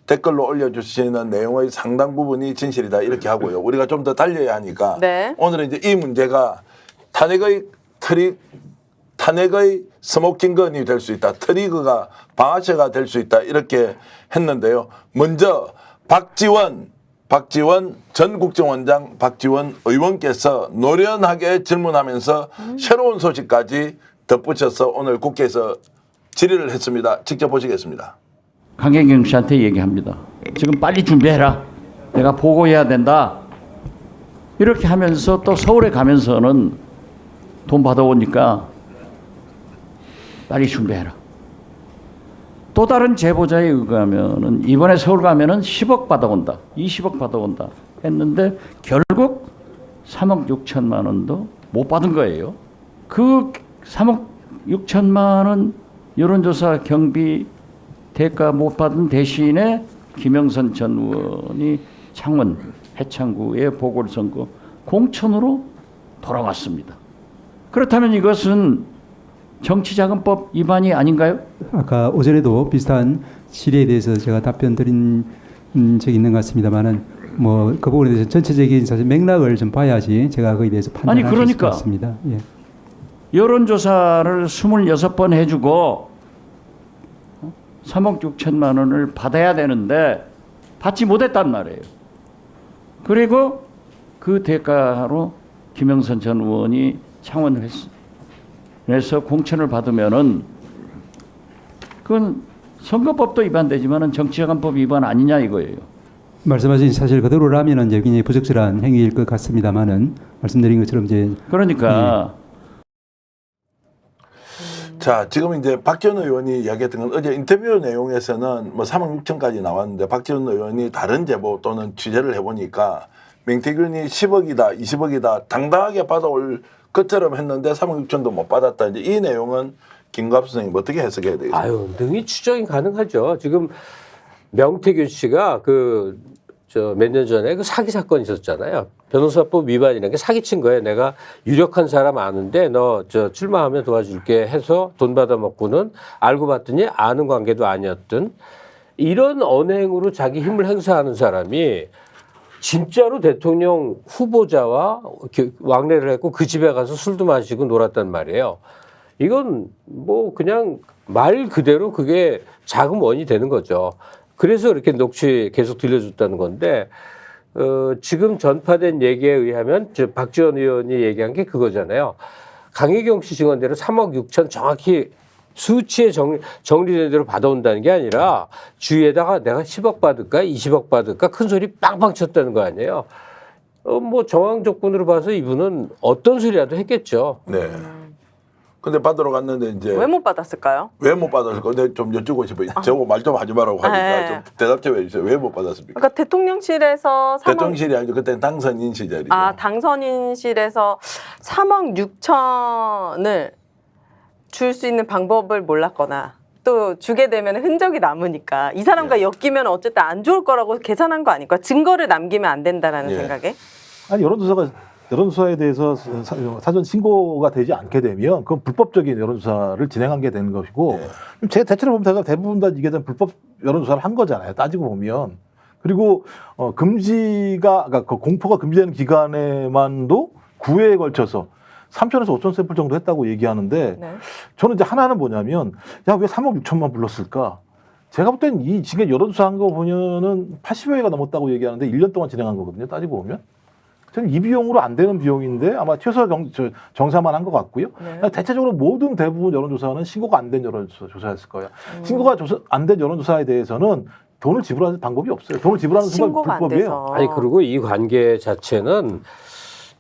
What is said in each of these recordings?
댓글로 올려주시는 내용의 상당 부분이 진실이다 이렇게 하고요. 우리가 좀 더 달려야 하니까 네. 오늘은 이제 이 문제가 탄핵의 스모킹건이 될 수 있다. 트리거가 방아쇠가 될 수 있다. 이렇게 했는데요. 먼저 박지원 전 국정원장 박지원 의원께서 노련하게 질문하면서 새로운 소식까지 덧붙여서 오늘 국회에서 질의를 했습니다. 직접 보시겠습니다. 강혜경 씨한테 얘기합니다. 지금 빨리 준비해라. 내가 보고해야 된다. 이렇게 하면서 또 서울에 가면서는 돈 받아오니까 빨리 준비해라. 또 다른 제보자에 의하면은 이번에 서울 가면은 10억 받아온다, 20억 받아온다 했는데 결국 3억 6천만 원도 못 받은 거예요. 그 3억 6천만 원 여론조사 경비 대가 못 받은 대신에 김영선 전 의원이 창원 해창구의 보궐선거 공천으로 돌아왔습니다. 그렇다면 이것은 정치자금법 위반이 아닌가요? 아까 오전에도 비슷한 질의에 대해서 제가 답변 드린 적이 있는 것 같습니다만은 뭐 그 부분에 대해서 전체적인 사실 맥락을 좀 봐야지 제가 거기에 대해서 판단할 수 있을 것 같습니다. 예. 여론조사를 26번 해주고 3억 6천만 원을 받아야 되는데 받지 못했단 말이에요. 그리고 그 대가로 김영선 전 의원이 창원을 해서 공천을 받으면은 그건 선거법도 위반되지만은 정치자금법 위반 아니냐 이거예요. 말씀하신 사실 그대로라면은 이제 굉장히 부적절한 행위일 것 같습니다만은 말씀드린 것처럼 이제 그러니까 자, 지금 이제 박지원 의원이 이야기했던 건 어제 인터뷰 내용에서는 뭐 3억 6천까지 나왔는데 박지원 의원이 다른 제보 또는 취재를 해보니까 명태균이 10억이다, 20억이다 당당하게 받아올 것처럼 했는데 3억 6천도 못 받았다. 이제 이 내용은 김갑수 선생님 어떻게 해석해야 되겠습니까? 아유, 능히 추정이 가능하죠. 지금 명태균 씨가 몇 년 전에 그 사기 사건이 있었잖아요. 변호사법 위반이라는 게 사기친 거예요. 내가 유력한 사람 아는데 너 출마하면 도와줄게 해서 돈 받아먹고는 알고 봤더니 아는 관계도 아니었던 이런 언행으로 자기 힘을 행사하는 사람이 진짜로 대통령 후보자와 왕래를 했고 그 집에 가서 술도 마시고 놀았단 말이에요. 이건 뭐 그냥 말 그대로 그게 자금원이 되는 거죠. 그래서 이렇게 녹취 계속 들려줬다는 건데 지금 전파된 얘기에 의하면 박지원 의원이 얘기한 게 그거잖아요. 강혜경 씨 증언대로 3억 6천 정확히 수치에 정리된 대로 받아온다는 게 아니라 주위에다가 내가 10억 받을까 20억 받을까 큰 소리 빵빵 쳤다는 거 아니에요. 뭐 정황 조건으로 봐서 이분은 어떤 소리라도 했겠죠. 네. 근데 받으러 갔는데 이제 왜 못 받았을까요? 왜 못 받았을까? 근데 좀 여쭈고 싶어요. 저거 말 좀 하지 말라고 하니까 네. 좀 대답 좀 해주세요. 왜 못 받았습니까? 그러니까 대통령실에서 3억 대통령실이 아니고 그때는 당선인 시절이죠. 당선인실에서 3억 6천을 줄 수 있는 방법을 몰랐거나 또 주게 되면 흔적이 남으니까 이 사람과 엮이면 어쨌든 안 좋을 거라고 계산한 거 아닐까? 증거를 남기면 안 된다라는 생각에? 아니 여론조사에 대해서 사전 신고가 되지 않게 되면 그건 불법적인 여론조사를 진행한 게 되는 것이고 제 대체로 보면 제가 대부분 다 이게 불법 여론조사를 한 거잖아요. 따지고 보면. 그리고 그러니까 그 공포가 금지되는 기간에만도 9회에 걸쳐서 3천에서 5천 샘플 정도 했다고 얘기하는데 네. 저는 이제 하나는 뭐냐면 야 왜 3억 6천만 불렀을까? 제가 볼 때는 이 지금 여론조사 한 거 보면은 80여 회가 넘었다고 얘기하는데 1년 동안 진행한 거거든요. 따지고 보면. 저는 이 비용으로 안 되는 비용인데 아마 최소 정사만 한 것 같고요. 네. 대체적으로 대부분 여론조사는 신고가 안 된 여론조사였을 거예요. 신고가 안 된 여론조사에 대해서는 돈을 지불하는 방법이 없어요. 돈을 지불하는 순간 신고가 안 불법이에요. 돼서. 아니 그리고 이 관계 자체는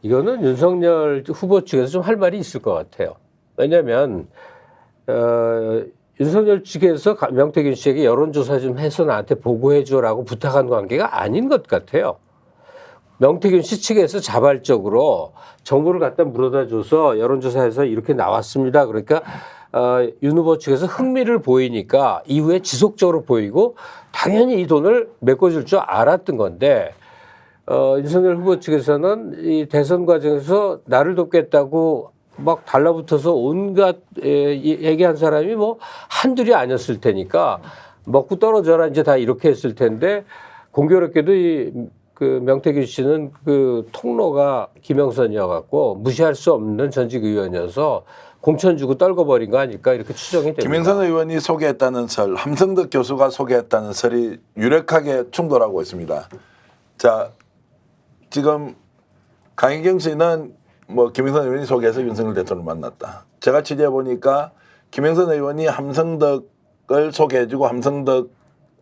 이거는 윤석열 후보 측에서 좀 할 말이 있을 것 같아요. 왜냐하면 윤석열 측에서 명태균 씨에게 여론조사 좀 해서 나한테 보고해줘라고 부탁한 관계가 아닌 것 같아요. 명태균 씨 측에서 자발적으로 정보를 갖다 물어다 줘서 여론조사에서 이렇게 나왔습니다. 그러니까 윤 후보 측에서 흥미를 보이니까 이후에 지속적으로 보이고 당연히 이 돈을 메꿔줄 줄 알았던 건데 윤석열 후보 측에서는 이 대선 과정에서 나를 돕겠다고 막 달라붙어서 온갖 얘기한 사람이 뭐 한둘이 아니었을 테니까 먹고 떨어져라 이제 다 이렇게 했을 텐데 공교롭게도 그 명태균 씨는 그 통로가 김영선이어갖고 무시할 수 없는 전직 의원이어서 공천 주고 떨궈버린 거 아닐까 이렇게 추정이 됩니다. 김영선 의원이 소개했다는 설, 함성덕 교수가 소개했다는 설이 유력하게 충돌하고 있습니다. 자, 지금 강희경 씨는 뭐 김영선 의원이 소개해서 윤석열 대통령을 만났다. 제가 취재해 보니까 김영선 의원이 함성덕을 소개해주고 함성덕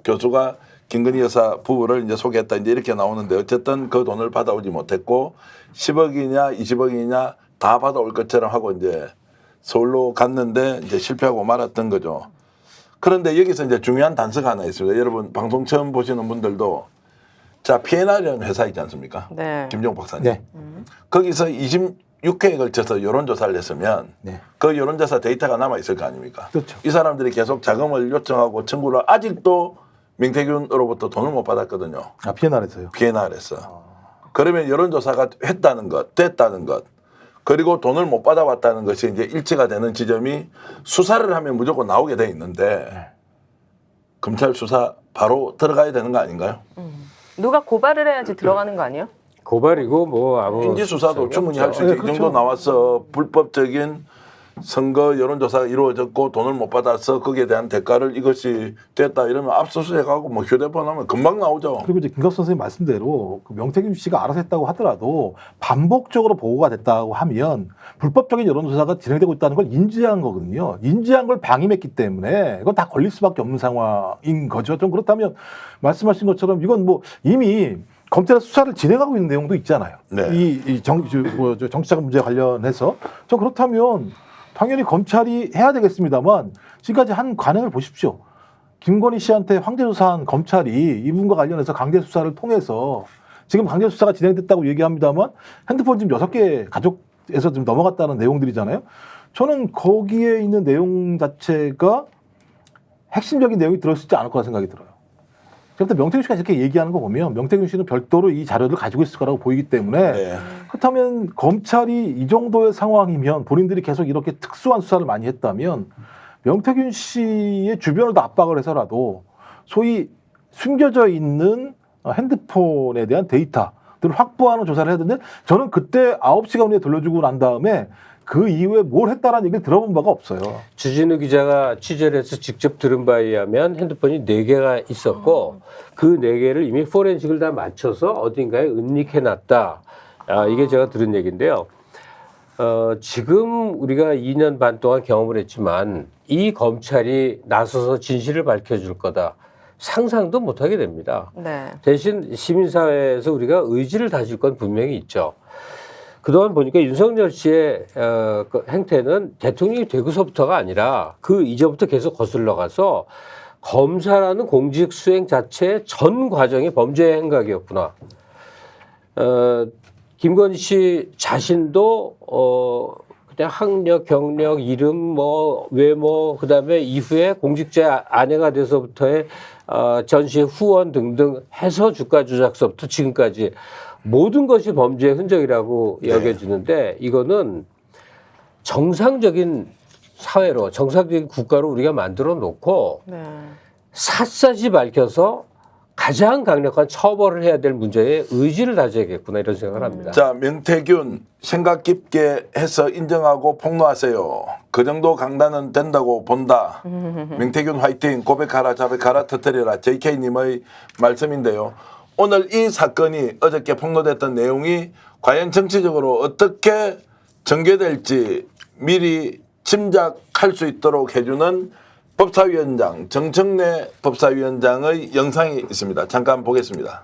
교수가 김건희 여사 부부를 이제 소개했다 이제 이렇게 나오는데 어쨌든 그 돈을 받아오지 못했고 10억이냐 20억이냐 다 받아올 것처럼 하고 이제 서울로 갔는데 이제 실패하고 말았던 거죠. 그런데 여기서 이제 중요한 단서가 하나 있습니다. 여러분 방송 처음 보시는 분들도 자 P&R이라는 회사 있지 않습니까? 네. 김종 박사님. 네. 거기서 26회에 걸쳐서 여론조사를 했으면 네. 그 여론조사 데이터가 남아 있을 거 아닙니까? 그렇죠. 이 사람들이 계속 자금을 요청하고 청구를 아직도 명태균으로부터 돈을 못 받았거든요. 아, P&R에서요. P&R에서. 그러면 여론조사가 했다는 것, 됐다는 것, 그리고 돈을 못 받아왔다는 것이 이제 일치가 되는 지점이 수사를 하면 무조건 나오게 돼 있는데 검찰 수사 바로 들어가야 되는 거 아닌가요? 누가 고발을 해야지 들어가는 거 아니에요? 고발이고 뭐 아무 인지수사도 충분히 할 수 있지. 네, 이 그렇죠. 정도 나와서 불법적인 선거 여론조사가 이루어졌고 돈을 못 받아서 거기에 대한 대가를 이것이 됐다 이러면 압수수색하고 뭐 휴대폰 하면 금방 나오죠. 그리고 이제 김갑 선생님 말씀대로 그 명태균 씨가 알아서 했다고 하더라도 반복적으로 보고가 됐다고 하면 불법적인 여론조사가 진행되고 있다는 걸 인지한 거거든요. 인지한 걸 방임했기 때문에 이건 다 걸릴 수밖에 없는 상황인 거죠. 좀 그렇다면 말씀하신 것처럼 이건 뭐 이미 검찰 수사를 진행하고 있는 내용도 있잖아요. 네. 이 정치자금 문제 관련해서 좀 그렇다면 당연히 검찰이 해야 되겠습니다만 지금까지 한 관행을 보십시오. 김건희 씨한테 황제조사한 검찰이 이분과 관련해서 강제수사를 통해서 지금 강제수사가 진행됐다고 얘기합니다만 핸드폰 지금 6개 가족에서 좀 넘어갔다는 내용들이잖아요. 저는 거기에 있는 내용 자체가 핵심적인 내용이 들어있지 않을 거라 생각이 들어요. 그런데 명태균 씨가 이렇게 얘기하는 거 보면 명태균 씨는 별도로 이 자료를 가지고 있을 거라고 보이기 때문에 네. 그렇다면 검찰이 이 정도의 상황이면 본인들이 계속 이렇게 특수한 수사를 많이 했다면 명태균 씨의 주변을 다 압박을 해서라도 소위 숨겨져 있는 핸드폰에 대한 데이터들을 확보하는 조사를 해야 되는데 저는 그때 9시간 후에 돌려주고 난 다음에 그 이후에 뭘 했다라는 얘기를 들어본 바가 없어요. 주진우 기자가 취재를 해서 직접 들은 바에 의하면 핸드폰이 4개가 있었고 그 4개를 이미 포렌식을 다 맞춰서 어딘가에 은닉해놨다. 이게 제가 들은 얘기인데요. 지금 우리가 2년 반 동안 경험을 했지만 이 검찰이 나서서 진실을 밝혀줄 거다. 상상도 못하게 됩니다. 네. 대신 시민사회에서 우리가 의지를 다질 건 분명히 있죠. 그동안 보니까 윤석열 씨의 그 행태는 대통령이 되고서부터가 아니라 그 이전부터 계속 거슬러 가서 검사라는 공직 수행 자체의 전 과정이 범죄 행각이었구나. 김건희 씨 자신도 그냥 학력, 경력, 이름, 뭐 외모, 그다음에 이후에 공직자 아내가 돼서부터의 전시 후원 등등 해서 주가 조작서부터 지금까지 모든 것이 범죄의 흔적이라고 여겨지는데 이거는 정상적인 사회로 정상적인 국가로 우리가 만들어 놓고 네. 샅샅이 밝혀서 가장 강력한 처벌을 해야 될 문제에 의지를 다져야겠구나 이런 생각을 합니다. 자, 명태균 생각 깊게 해서 인정하고 폭로하세요. 그 정도 강단은 된다고 본다. 명태균 화이팅, 고백하라, 자백하라, 터뜨려라. JK님의 말씀인데요. 오늘 이 사건이 어저께 폭로됐던 내용이 과연 정치적으로 어떻게 전개될지 미리 짐작할 수 있도록 해주는 법사위원장, 정청래 법사위원장의 영상이 있습니다. 잠깐 보겠습니다.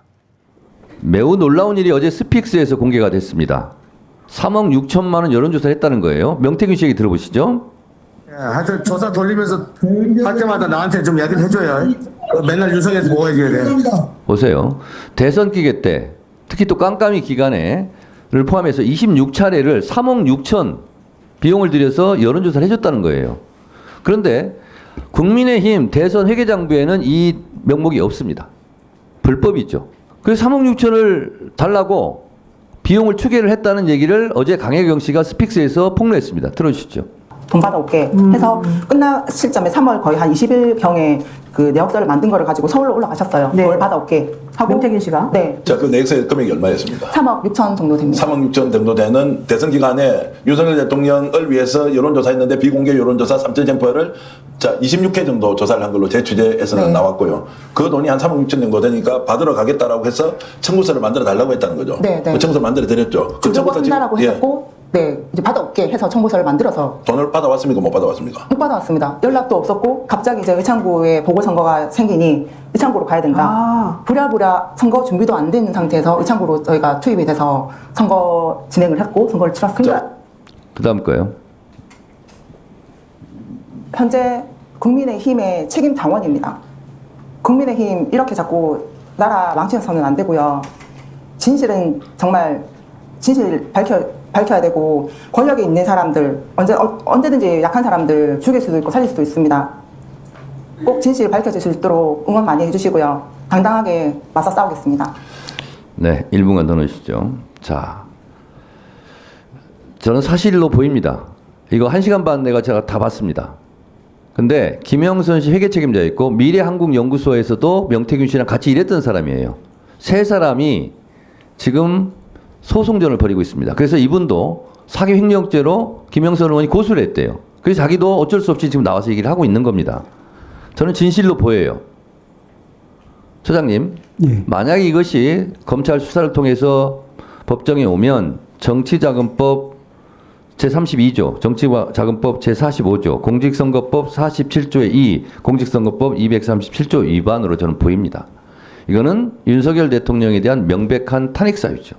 매우 놀라운 일이 어제 스픽스에서 공개가 됐습니다. 3억 6천만 원 여론조사를 했다는 거예요. 명태균 씨 얘기 들어보시죠. 하여튼 조사 돌리면서 할 때마다 나한테 좀 얘기를 해줘요. 맨날 유성에서 뭐 해줘야 돼. 보세요. 대선 기간 때 특히 또 깜깜이 기간에를 포함해서 26차례를 3억 6천 비용을 들여서 여론조사를 해줬다는 거예요. 그런데 국민의힘 대선 회계장부에는 이 명목이 없습니다. 불법이죠. 그래서 3억 6천을 달라고 비용을 추계를 했다는 얘기를 어제 강혜경 씨가 스픽스에서 폭로했습니다. 들어주시죠. 돈 받아올게 해서 끝나 시점에 3월 거의 한 20일경에 그 내역서를 만든 거를 가지고 서울로 올라가셨어요. 네. 뭘 받아올게 하고. 명태균 씨가? 네. 자, 그 내역서의 금액이 얼마였습니까? 3억 6천 정도 됩니다. 3억 6천 정도 되는 대선 기간에 윤석열 대통령을 위해서 여론조사했는데 비공개 여론조사 3천 쟁포를 자 26회 정도 조사를 한 걸로 제 취재에서는 네. 나왔고요. 그 돈이 한 3억 6천 정도 되니까 받으러 가겠다라고 해서 청구서를 만들어 달라고 했다는 거죠. 네, 네. 그 청구서 만들어 드렸죠. 그 주려고 청구서 지금- 한다라고 예. 했었고, 네, 이제 받아올게 해서 청구서를 만들어서 돈을 받아왔습니까? 못 받아왔습니까? 못 받아왔습니다. 연락도 없었고 갑자기 이제 의창구에 보궐선거가 생기니 의창구로 가야 된다. 아. 부랴부랴 선거 준비도 안 된 상태에서 의창구로 저희가 투입이 돼서 선거 진행을 했고 선거를 치렀습니다. 그 다음 거요. 현재 국민의힘의 책임 당원입니다. 국민의힘 이렇게 자꾸 나라 망치서는 안 되고요. 진실은 정말 진실 밝혀야 되고 권력에 있는 사람들 언제든지 약한 사람들 죽일 수도 있고 살릴 수도 있습니다. 꼭 진실 밝혀질 수 있도록 응원 많이 해주시고요. 당당하게 맞서 싸우겠습니다. 네, 1분간 더 넣으시죠. 자, 저는 사실로 보입니다. 이거 1시간 반 내가 제가 다 봤습니다. 근데 김영선 씨 회계 책임자 있고 미래한국연구소에서도 명태균 씨랑 같이 일했던 사람이에요. 세 사람이 지금 소송전을 벌이고 있습니다. 그래서 이분도 사기 횡령죄로 김영선 의원이 고소를 했대요. 그래서 자기도 어쩔 수 없이 지금 나와서 얘기를 하고 있는 겁니다. 저는 진실로 보여요. 처장님, 예. 만약에 이것이 검찰 수사를 통해서 법정에 오면 정치자금법 제32조, 정치자금법 제45조, 공직선거법 47조의 2, 공직선거법 237조 위반으로 저는 보입니다. 이거는 윤석열 대통령에 대한 명백한 탄핵 사유죠.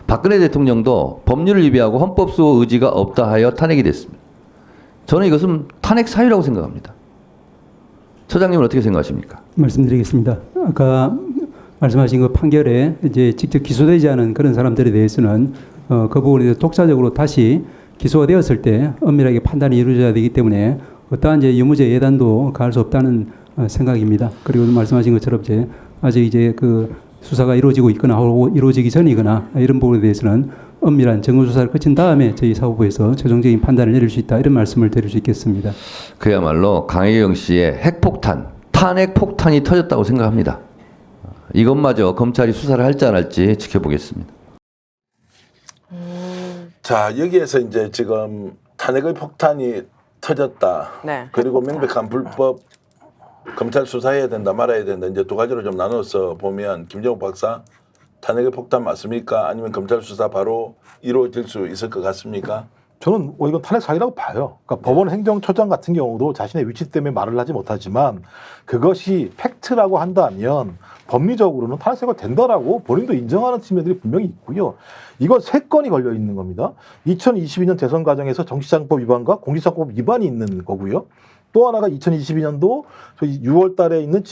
박근혜 대통령도 법률을 위배하고 헌법수호 의지가 없다 하여 탄핵이 됐습니다. 저는 이것은 탄핵 사유라고 생각합니다. 처장님은 어떻게 생각하십니까? 말씀드리겠습니다. 아까 말씀하신 그 판결에 이제 직접 기소되지 않은 그런 사람들에 대해서는 그 부분에 대해서 독자적으로 다시 기소가 되었을 때 엄밀하게 판단이 이루어져야 되기 때문에 어떠한 이제 유무죄 예단도 가할 수 없다는 생각입니다. 그리고 말씀하신 것처럼 이제 아직 이제 그 수사가 이루어지고 있거나 혹은 이루어지기 전이거나 이런 부분에 대해서는 엄밀한 정보 수사를 거친 다음에 저희 사법부에서 최종적인 판단을 내릴 수 있다 이런 말씀을 드릴 수 있겠습니다. 그야말로 강혜경 씨의 핵폭탄, 탄핵 폭탄이 터졌다고 생각합니다. 이것마저 검찰이 수사를 할지 안 할지 지켜보겠습니다. 자, 여기에서 이제 지금 탄핵의 폭탄이 터졌다. 네. 그리고 명백한 불법 검찰 수사해야 된다 말아야 된다. 이제 두 가지로 좀 나눠서 보면 김정욱 박사 탄핵의 폭탄 맞습니까? 아니면 검찰 수사 바로 이루어질 수 있을 것 같습니까? 저는 이건 탄핵 사유라고 봐요. 그러니까 법원 행정처장 같은 경우도 자신의 위치 때문에 말을 하지 못하지만 그것이 팩트라고 한다면 법리적으로는 탄핵 사유가 된다라고 본인도 인정하는 측면들이 분명히 있고요. 이건 세 건이 걸려 있는 겁니다. 2022년 대선 과정에서 정치자금법 위반과 공직선거법 위반이 있는 거고요. 또 하나가 2022년도 6월 달에 있는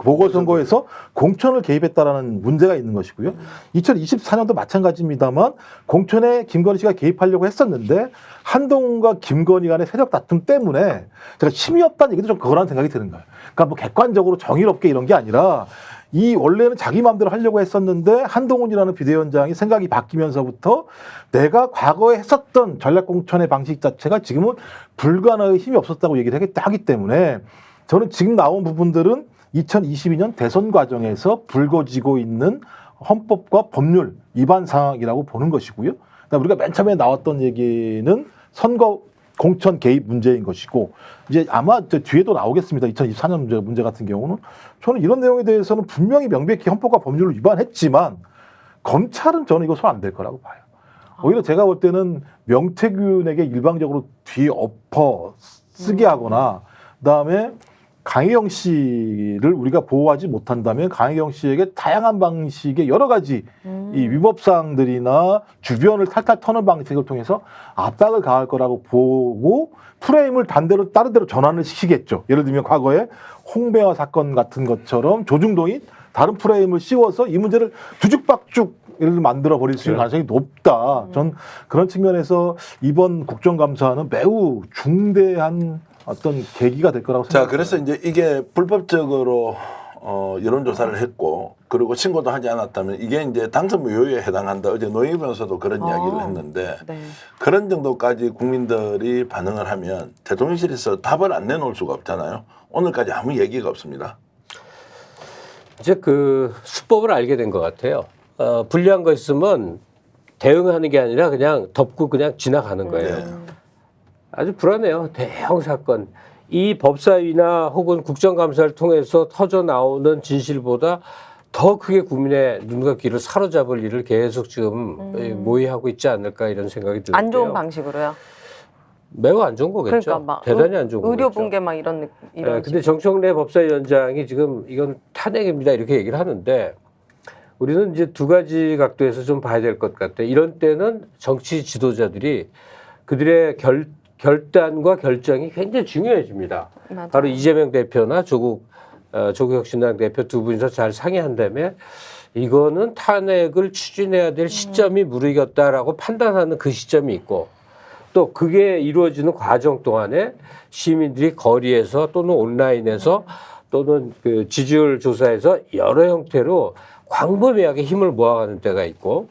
보궐선거에서 공천을 개입했다라는 문제가 있는 것이고요. 2024년도 마찬가지입니다만 공천에 김건희 씨가 개입하려고 했었는데 한동훈과 김건희 간의 세력 다툼 때문에 제가 힘이 없다는 얘기도 좀 그거라는 생각이 드는 거예요. 그러니까 뭐 객관적으로 정의롭게 이런 게 아니라 이 원래는 자기 마음대로 하려고 했었는데 한동훈이라는 비대위원장이 생각이 바뀌면서부터 내가 과거에 했었던 전략공천의 방식 자체가 지금은 불가능의 힘이 없었다고 얘기를 하기 때문에 저는 지금 나온 부분들은 2022년 대선 과정에서 불거지고 있는 헌법과 법률 위반 상황이라고 보는 것이고요. 그다음에 우리가 맨 처음에 나왔던 얘기는 선거 공천 개입 문제인 것이고 이제 아마 뒤에도 나오겠습니다. 2024년 문제 같은 경우는 저는 이런 내용에 대해서는 분명히 명백히 헌법과 법률을 위반했지만 검찰은 저는 이거 손 안 댈 거라고 봐요. 오히려 제가 볼 때는 명태균에게 일방적으로 뒤에 엎어 쓰게 하거나 그다음에 강혜경 씨를 우리가 보호하지 못한다면 강혜경 씨에게 다양한 방식의 여러 가지 이 위법사항들이나 주변을 탈탈 터는 방식을 통해서 압박을 가할 거라고 보고 프레임을 다른 데로 전환을 시키겠죠. 예를 들면 과거에 홍배화 사건 같은 것처럼 조중동이 다른 프레임을 씌워서 이 문제를 뒤죽박죽 를 만들어 버릴 수 있는 가능성이 높다. 전 그런 측면에서 이번 국정감사는 매우 중대한 어떤 계기가 될 거라고 자, 생각합니다. 그래서 이제 이게 불법적으로 여론조사를 했고 그리고 신고도 하지 않았다면 이게 이제 당선 무효에 해당한다. 어제 노영희 변호사도 그런 이야기를 했는데 네. 그런 정도까지 국민들이 반응을 하면 대통령실에서 답을 안 내놓을 수가 없잖아요. 오늘까지 아무 얘기가 없습니다. 이제 그 수법을 알게 된 것 같아요. 불리한 거 있으면 대응하는 게 아니라 그냥 덮고 그냥 지나가는 거예요. 네. 아주 불안해요. 대형 사건. 이 법사위나 혹은 국정감사를 통해서 터져 나오는 진실보다 더 크게 국민의 눈과 귀를 사로잡을 일을 계속 지금 모의하고 있지 않을까 이런 생각이 드는데요. 안 좋은 방식으로요. 매우 안 좋은 거겠죠. 그러니까 막 대단히 안 좋은 거겠죠. 의료 붕괴 막 이런 네, 근데 정청래 법사위원장이 지금 이건 탄핵입니다 이렇게 얘기를 하는데 우리는 이제 두 가지 각도에서 좀 봐야 될 것 같아. 이런 때는 정치 지도자들이 그들의 결단과 결정이 굉장히 중요해집니다. 맞아요. 바로 이재명 대표나 조국 혁신당 대표 두 분이서 잘 상의한 다음에 이거는 탄핵을 추진해야 될 시점이 무르익었다라고 판단하는 그 시점이 있고 또 그게 이루어지는 과정 동안에 시민들이 거리에서 또는 온라인에서 또는 그 지지율 조사에서 여러 형태로 광범위하게 힘을 모아가는 때가 있고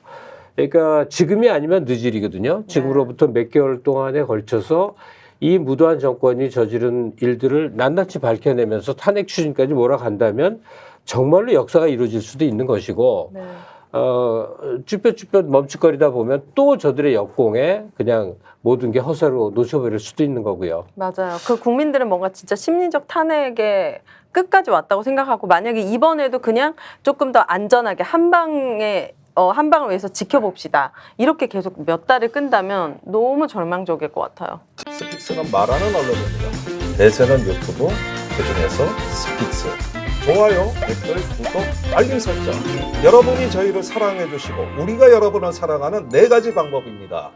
그러니까 지금이 아니면 늦을 일이거든요. 지금으로부터 몇 개월 동안에 걸쳐서 이 무도한 정권이 저지른 일들을 낱낱이 밝혀내면서 탄핵 추진까지 몰아간다면 정말로 역사가 이루어질 수도 있는 것이고 네. 쭈뼛쭈뼛 멈칫거리다 보면 또 저들의 역공에 그냥 모든 게 허세로 놓쳐버릴 수도 있는 거고요. 맞아요. 그 국민들은 뭔가 진짜 심리적 탄핵에 끝까지 왔다고 생각하고 만약에 이번에도 그냥 조금 더 안전하게 한 방을 위해서 지켜봅시다. 이렇게 계속 몇 달을 끈다면 너무 절망적일 것 같아요. 스픽스는 말하는 언론입니다. 대세는 유튜브, 그중에서 스픽스. 좋아요, 댓글, 구독, 알림 설정. 여러분이 저희를 사랑해 주시고 우리가 여러분을 사랑하는 4가지 방법입니다.